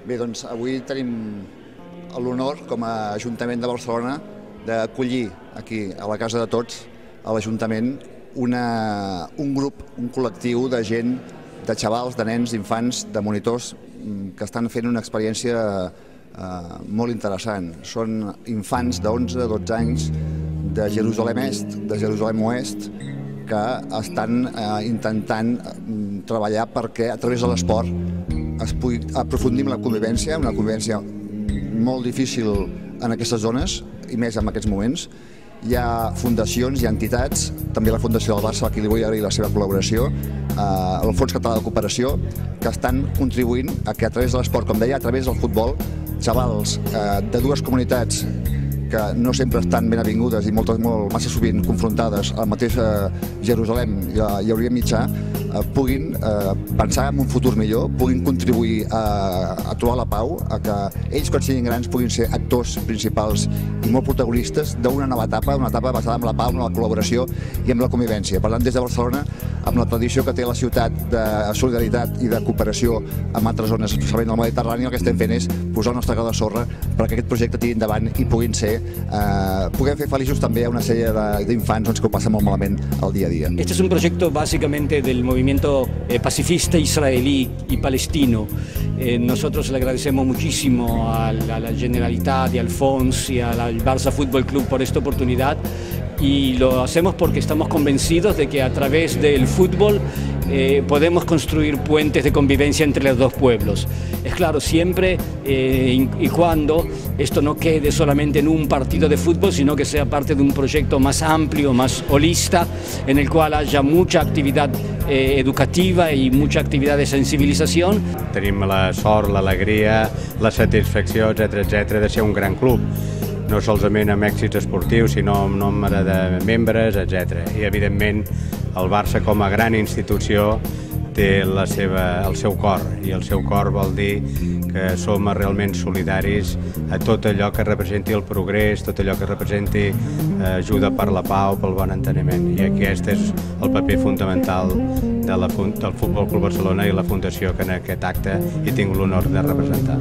Bé, doncs avui tenim l'honor, com a Ajuntament de Barcelona, d'acollir aquí, a la Casa de Tots, a l'Ajuntament, un grup, un col·lectiu de gent, de xavals, de nens, d'infants, de monitors, que estan fent una experiència molt interessant. Són infants d'11, 12 anys de Jerusalem Est, de Jerusalem Oest, que estan intentant treballar perquè a través de l'esport es pugui aprofundir en la convivència, una convivència molt difícil en aquestes zones i més en aquests moments. Hi ha fundacions, hi ha entitats, també la Fundació del Barça, a qui li vull agrair la seva col·laboració, el Fons Català de Cooperació, que estan contribuint a que a través de l'esport, com deia, a través del futbol, xavals de dues comunitats que no sempre estan ben avingudes i massa sovint confrontades al mateix Jerusalem i Orient Mitjà, puguin pensar en un futur millor, puguin contribuir a trobar la pau, a que ells, quan siguin grans, puguin ser actors principals i molt protagonistes d'una nova etapa, una etapa basada en la pau, en la col·laboració i en la convivència. Per tant, des de Barcelona, amb la tradició que té la ciutat de solidaritat i de cooperació amb altres zones, especialment al Mediterrani, el que estem fent és posar el nostre gra de sorra perquè aquest projecte tiri endavant i puguem fer feliços també a una sèrie d'infants que ho passen molt malament al dia a dia. Este es un proyecto básicamente del movimiento pacifista israelí y palestino. Nosotros le agradecemos muchísimo a la Generalitat y al FONS y al Barça Fútbol Club por esta oportunidad, y lo hacemos porque estamos convencidos de que a través del fútbol podemos construir puentes de convivencia entre los dos pueblos. Es claro, siempre y cuando esto no quede solamente en un partido de fútbol, sino que sea parte de un proyecto más amplio, más holista, en el cual haya mucha actividad educativa i mucha activitat de sensibilització. Tenim la sort, l'alegria, la satisfacció, etc., de ser un gran club, no solament amb èxits esportius, sinó amb nombre de membres, etc. I, evidentment, el Barça, com a gran institució, té el seu cor, i el seu cor vol dir que som realment solidaris a tot allò que representi el progrés, tot allò que representi ajuda per la pau, pel bon enteniment. I aquest és el paper fundamental del Futbol Club Barcelona i la Fundació que en aquest acte he tingut l'honor de representar.